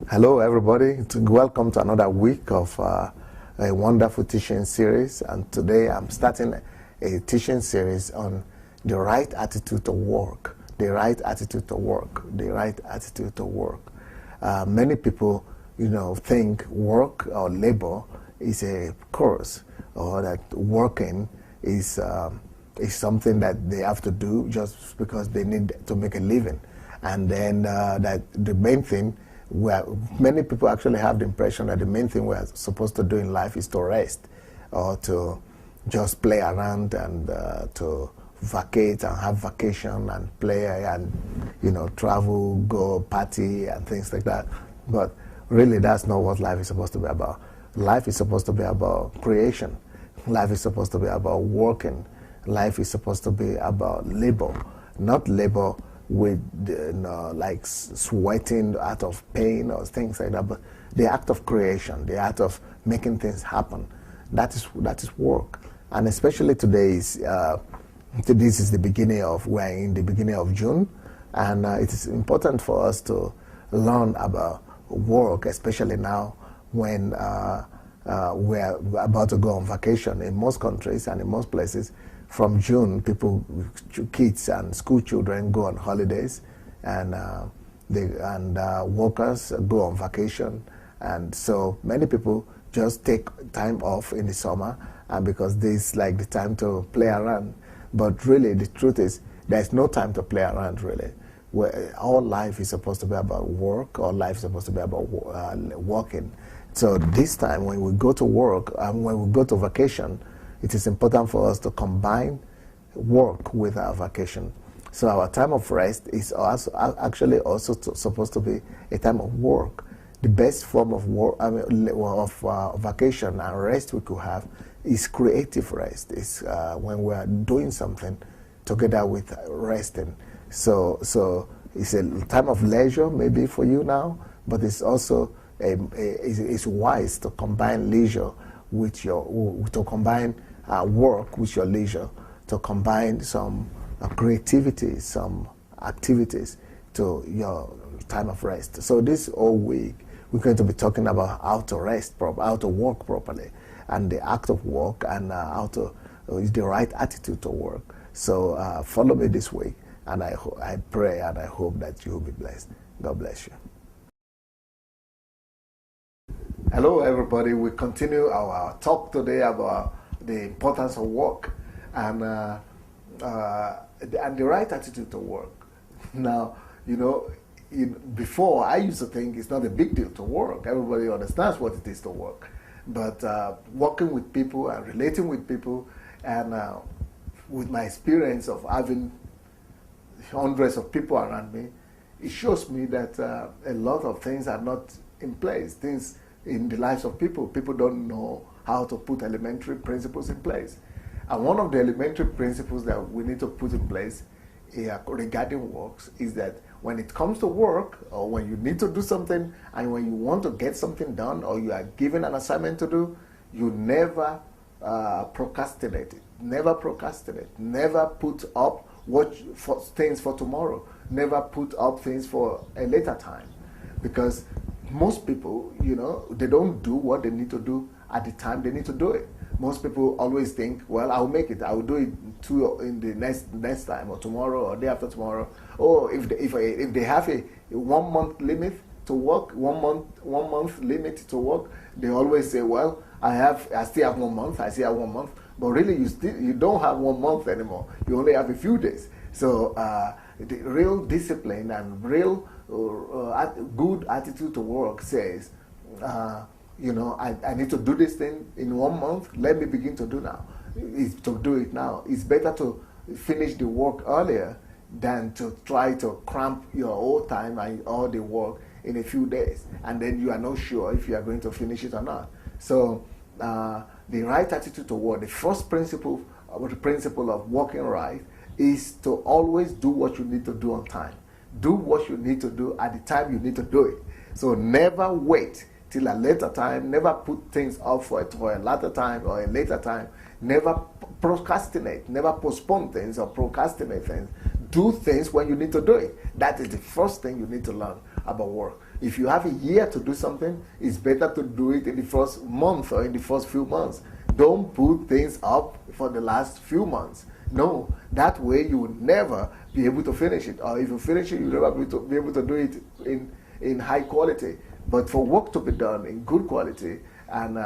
Hello, everybody. Welcome to another week of a wonderful teaching series. And today I'm starting a teaching series on the right attitude to work. The right attitude to work. The right attitude to work. Many people, think work or labor is a course, or that working is something that they have to do just because they need to make a living, and then that the main thing. Where many people actually have the impression that the main thing we're supposed to do in life is to rest, or to just play around and to vacate and have vacation and play and travel, go party and things like that. But really, that's not what life is supposed to be about. Life is supposed to be about creation. Life is supposed to be about working. Life is supposed to be about labor, not labor with like sweating out of pain or things like that, but the act of creation, the act of making things happen. That is work. And especially today is this is the beginning of, we're in the beginning of June, and it is important for us to learn about work, especially now when we're about to go on vacation in most countries and in most places. From June, kids and school children go on holidays, and workers go on vacation, and so many people just take time off in the summer, and because this is like the time to play around. But really, the truth is, there's no time to play around. Really, all life is supposed to be about work. All life is supposed to be about working. So this time, when we go to work and when we go to vacation, it is important for us to combine work with our vacation. So our time of rest is actually also supposed to be a time of work. The best form of work, vacation and rest we could have is creative rest. It's when we are doing something together with resting. So it's a time of leisure maybe for you now, but it's also it's wise to combine leisure with combine work with your leisure, to combine some creativity, some activities to your time of rest. So this whole week, we're going to be talking about how to rest, how to work properly, and the act of work, and the right attitude to work. So follow me this week, and I pray and I hope that you will be blessed. God bless you. Hello, everybody. We continue our talk today about the importance of work and the right attitude to work. Now, before I used to think it's not a big deal to work. Everybody understands what it is to work. But working with people and relating with people, and with my experience of having hundreds of people around me, it shows me that a lot of things are not in place. Things in the lives of people. People don't know how to put elementary principles in place. And one of the elementary principles that we need to put in place regarding works is that when it comes to work, or when you need to do something, and when you want to get something done, or you are given an assignment to do, you never procrastinate it. Never procrastinate. Never put up things for tomorrow. Never put up things for a later time. Because most people, they don't do what they need to do at the time they need to do it. Most people always think, well, I'll make it. I'll do it in the next time, or tomorrow, or day after tomorrow. Or if they have a 1 month limit to work, 1 month limit to work, they always say, well, I still have 1 month. I still have 1 month. But really, you don't have 1 month anymore. You only have a few days. So the real discipline and real good attitude to work says, I need to do this thing in 1 month. Let me begin to do it now. It's better to finish the work earlier than to try to cramp your whole time and all the work in a few days, and then you are not sure if you are going to finish it or not. So the right attitude to work, the first principle of working right, is to always do what you need to do on time. Do what you need to do at the time you need to do it. So never wait till a later time. Never put things off for a later time or a later time. Never procrastinate. Never postpone things or procrastinate things. Do things when you need to do it. That is the first thing you need to learn about work. If you have a year to do something, it's better to do it in the first month or in the first few months. Don't put things up for the last few months. No, that way you will never be able to finish it. Or if you finish it, you'll never be able to do it in high quality. But for work to be done in good quality and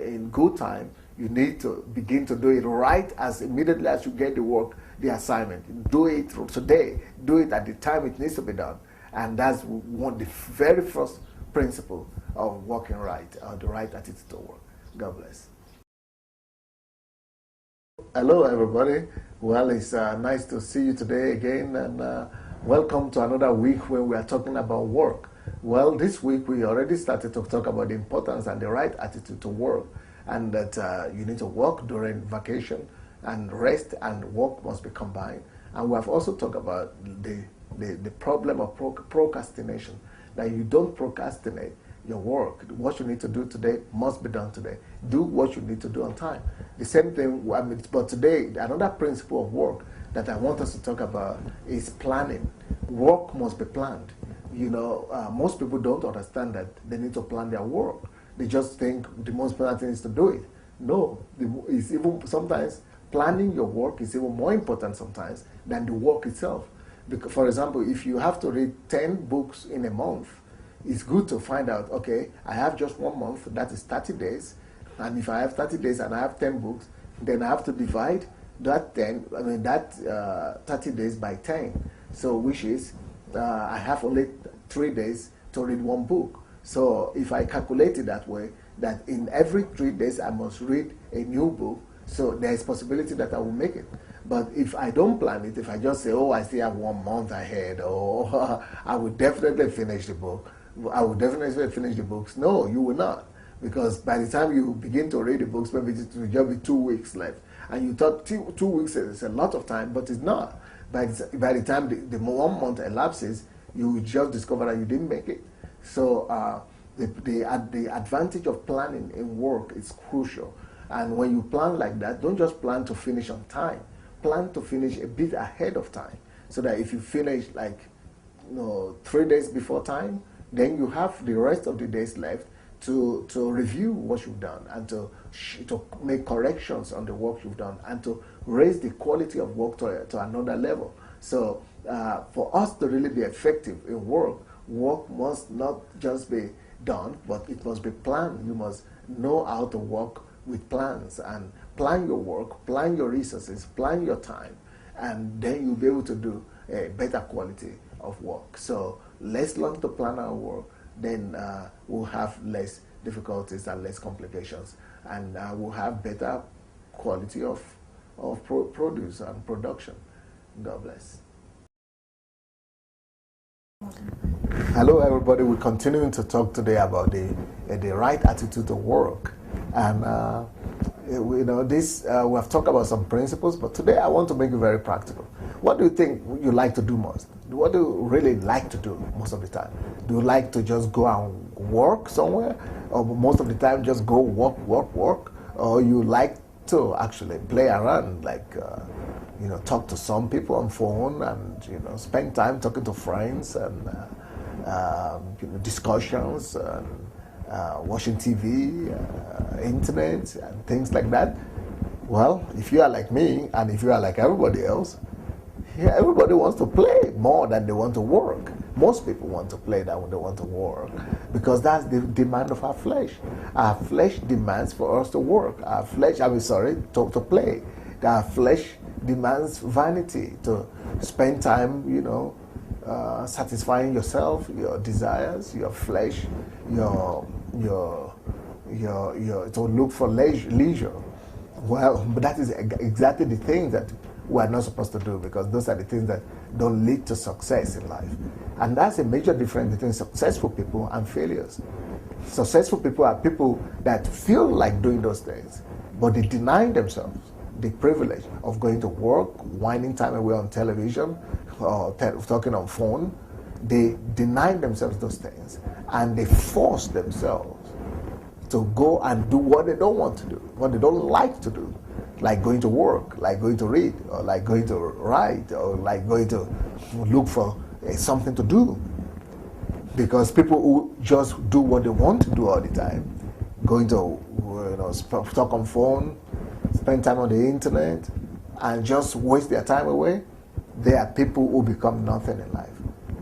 in good time, you need to begin to do it right as immediately as you get the work, the assignment. Do it today. Do it at the time it needs to be done. And that's the very first principle of working right, or the right attitude to work. God bless. Hello, everybody. Well, it's nice to see you today again, and welcome to another week when we are talking about work. Well, this week we already started to talk about the importance and the right attitude to work, and that you need to work during vacation, and rest and work must be combined. And we have also talked about the problem of procrastination, that you don't procrastinate your work. What you need to do today must be done today. Do what you need to do on time. The same thing, but today, another principle of work that I want us to talk about is planning. Work must be planned. You know, most people don't understand that they need to plan their work. They just think the most important thing is to do it. No, it's even sometimes planning your work is even more important sometimes than the work itself. Because, for example, if you have to read 10 books in a month, it's good to find out, okay, I have just 1 month, that is 30 days, and if I have 30 days and I have 10 books, then I have to divide that 30 days by 10. So, which is, I have only 3 days to read 1 book. So, if I calculate it that way, that in every 3 days I must read a new book, so there is possibility that I will make it. But if I don't plan it, if I just say, oh, I still have 1 month ahead, or I will definitely finish the book, I will definitely finish the books. No, you will not. Because by the time you begin to read the books, maybe it will just be 2 weeks left. And you thought 2 weeks is a lot of time, but it's not. By the time the 1 month elapses, you will just discover that you didn't make it. So the advantage of planning in work is crucial. And when you plan like that, don't just plan to finish on time. Plan to finish a bit ahead of time, so that if you finish 3 days before time, then you have the rest of the days left to review what you've done, and to make corrections on the work you've done, and to raise the quality of work to another level. So for us to really be effective in work must not just be done, but it must be planned. You must know how to work with plans, and plan your work, plan your resources, plan your time, and then you'll be able to do a better quality of work. So let's learn to plan our work, then we'll have less difficulties and less complications, and we'll have better quality of produce and production. God bless. Hello, everybody. We're continuing to talk today about the right attitude to work. And we have talked about some principles, but today I want to make it very practical. What do you think you like to do most? What do you really like to do most of the time? Do you like to just go and work somewhere, or most of the time just go work? Or you like to actually play around, talk to some people on phone, and spend time talking to friends, and discussions, and watching TV, internet, and things like that? Well, if you are like me, and if you are like everybody else, everybody wants to play more than they want to work. Most people want to play than they want to work, because that's the demand of our flesh. Our flesh demands for us to work. To play. Our flesh demands vanity, to spend time, satisfying yourself, your desires, your flesh, to look for leisure. Well, but that is exactly the thing that we are not supposed to do, because those are the things that don't lead to success in life. And that's a major difference between successful people and failures. Successful people are people that feel like doing those things, but they deny themselves the privilege of going to work, winding time away on television, or talking on phone. They deny themselves those things, and they force themselves to go and do what they don't want to do, what they don't like to do, like going to work, like going to read, or like going to write, or like going to look for something to do. Because people who just do what they want to do all the time, going to talk on phone, spend time on the internet, and just waste their time away, they are people who become nothing in life.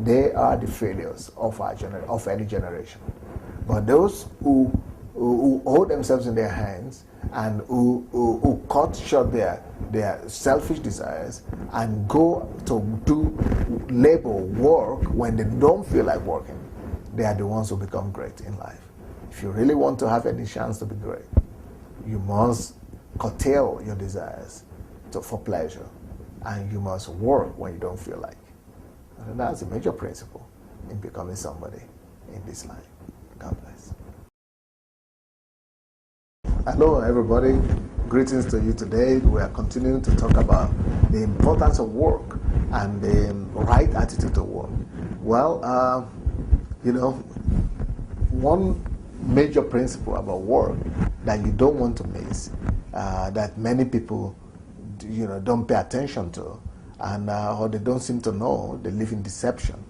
They are the failures of of any generation. But those who hold themselves in their hands and who cut short their selfish desires and go to do labor work when they don't feel like working, they are the ones who become great in life. If you really want to have any chance to be great, you must curtail your desires for pleasure, and you must work when you don't feel like. And that's a major principle in becoming somebody in this life. God bless. Hello everybody, greetings to you today. We are continuing to talk about the importance of work and the right attitude to work. Well, one major principle about work that you don't want to miss, that many people don't pay attention to, and or they don't seem to know, they live in deception,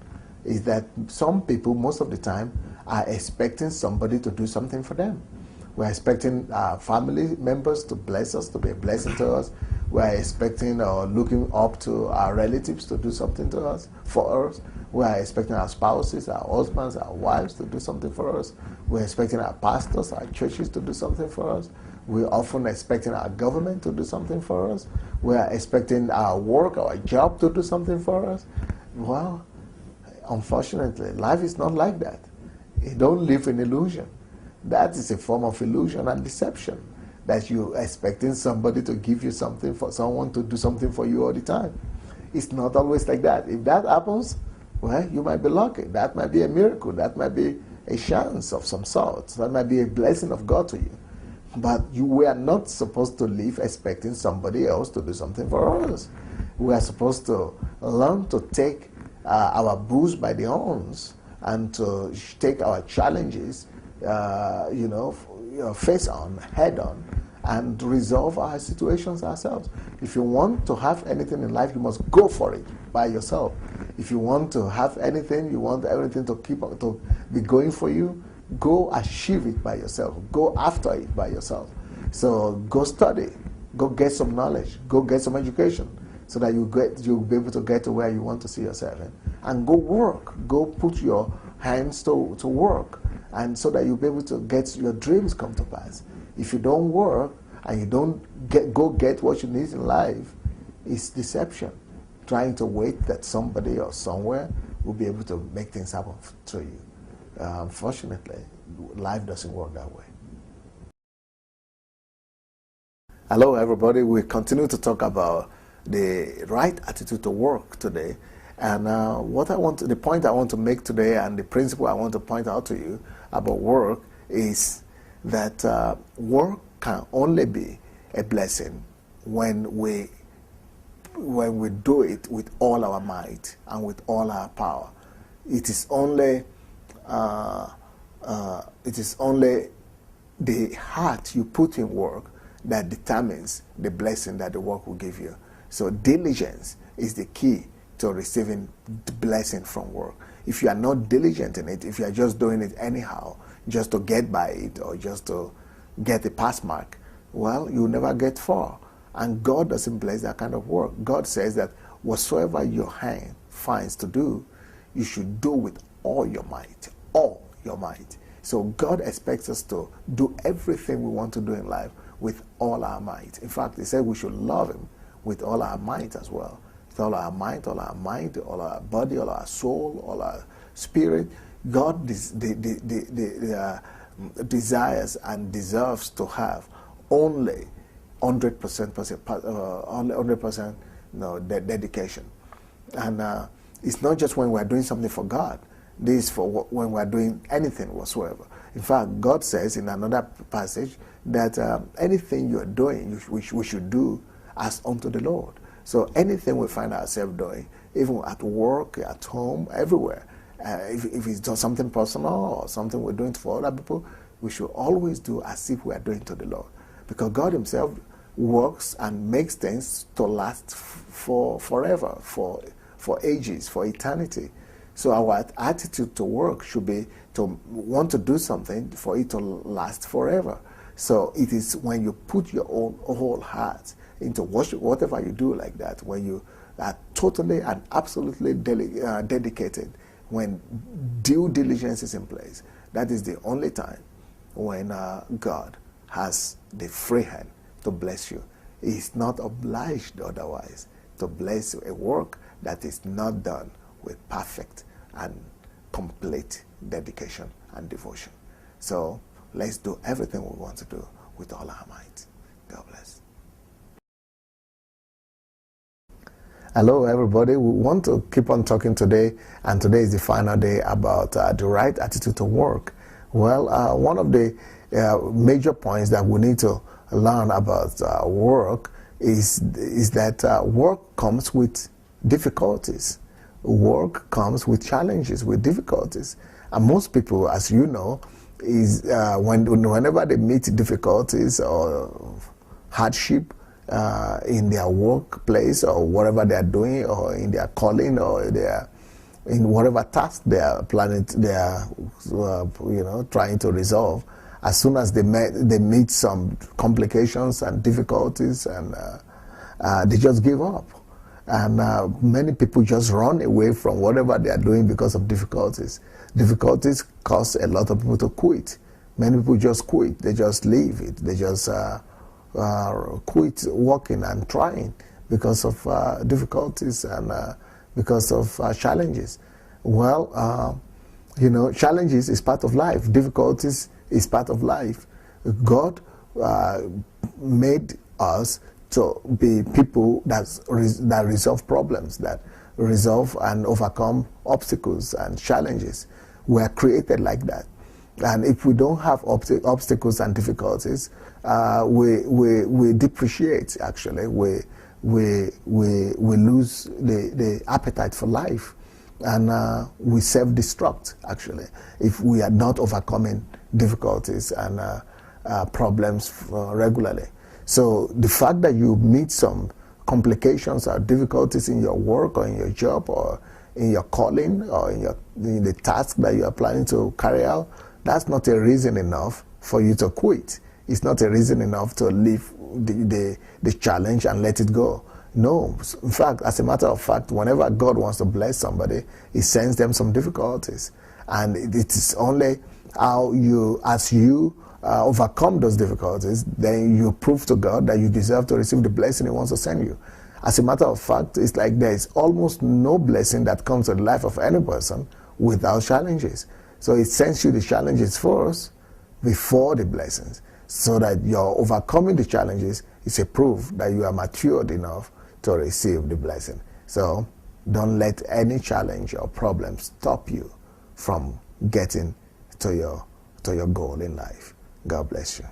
is that some people most of the time are expecting somebody to do something for them. We're expecting our family members to bless us, to be a blessing to us. We're expecting or looking up to our relatives to do something to us, for us. We're expecting our spouses, our husbands, our wives to do something for us. We're expecting our pastors, our churches to do something for us. We're often expecting our government to do something for us. We're expecting our work, our job to do something for us. Well, unfortunately, life is not like that. You don't live in illusion. That is a form of illusion and deception, that you're expecting somebody to give you something, for someone to do something for you all the time. It's not always like that. If that happens, well, you might be lucky. That might be a miracle. That might be a chance of some sort. That might be a blessing of God to you. But we are not supposed to live expecting somebody else to do something for us. We are supposed to learn to take our bulls by the horns and to take our challenges face on, head on, and resolve our situations ourselves. If you want to have anything in life, you must go for it by yourself. If you want to have anything, you want everything to be going for you, go achieve it by yourself. Go after it by yourself. So go study, go get some knowledge, go get some education, so that you'll be able to get to where you want to see yourself in. And go work, go put your hands to work, and so that you'll be able to get your dreams come to pass. If you don't work and you don't get what you need in life, it's deception. Trying to wait that somebody or somewhere will be able to make things happen to you. Unfortunately, life doesn't work that way. Hello everybody, we continue to talk about the right attitude to work today. And the point I want to make today, and the principle I want to point out to you about work, is that work can only be a blessing when we do it with all our might and with all our power. It is only the heart you put in work that determines the blessing that the work will give you. So diligence is the key to receiving the blessing from work. If you are not diligent in it, if you are just doing it anyhow, just to get by it or just to get a pass mark, well, you'll never get far. And God doesn't bless that kind of work. God says that whatsoever your hand finds to do, you should do with all your might, all your might. So God expects us to do everything we want to do in life with all our might. In fact, He said we should love Him with all our might as well. With all our might, all our mind, all our body, all our soul, all our spirit. God desires and deserves to have only 100% dedication. And it's not just when we're doing something for God. This is for when we're doing anything whatsoever. In fact, God says in another passage that anything you're doing, we should do as unto the Lord. So anything we find ourselves doing, even at work, at home, everywhere, if it's done something personal or something we're doing for other people, we should always do as if we are doing to the Lord. Because God Himself works and makes things to last for forever, for ages, for eternity. So our attitude to work should be to want to do something for it to last forever. So it is when you put your own whole heart into whatever you do like that, when you are totally and absolutely dedicated, when due diligence is in place, that is the only time when God has the free hand to bless you. He is not obliged otherwise to bless a work that is not done with perfect and complete dedication and devotion. So let's do everything we want to do with all our might. God bless. Hello everybody, we want to keep on talking today, and today is the final day about the right attitude to work. Well, one of the major points that we need to learn about work is that work comes with difficulties. Work comes with challenges, with difficulties. And most people, as you know, is whenever they meet difficulties or hardship in their workplace or whatever they are doing, or in their calling, or in whatever task they are planning, they are trying to resolve. As soon as they meet some complications and difficulties, and they just give up. And many people just run away from whatever they are doing because of difficulties. Difficulties cause a lot of people to quit. Many people just quit. They just leave it. They just quit working and trying because of difficulties and because of challenges. Well, challenges is part of life. Difficulties is part of life. God made us to be people that resolve problems, that resolve and overcome obstacles and challenges. We are created like that. And if we don't have obstacles and difficulties, we depreciate, actually. We lose the appetite for life. And we self-destruct, actually, if we are not overcoming difficulties and problems regularly. So the fact that you meet some complications or difficulties in your work or in your job or in your calling or in the task that you are planning to carry out, that's not a reason enough for you to quit. It's not a reason enough to leave the challenge and let it go. No, in fact, as a matter of fact, whenever God wants to bless somebody, He sends them some difficulties. And it is only as you overcome those difficulties, then you prove to God that you deserve to receive the blessing He wants to send you. As a matter of fact, it's like there is almost no blessing that comes to the life of any person without challenges. So it sends you the challenges first before the blessings, so that you're overcoming the challenges is a proof that you are matured enough to receive the blessing. So don't let any challenge or problem stop you from getting to your goal in life. God bless you.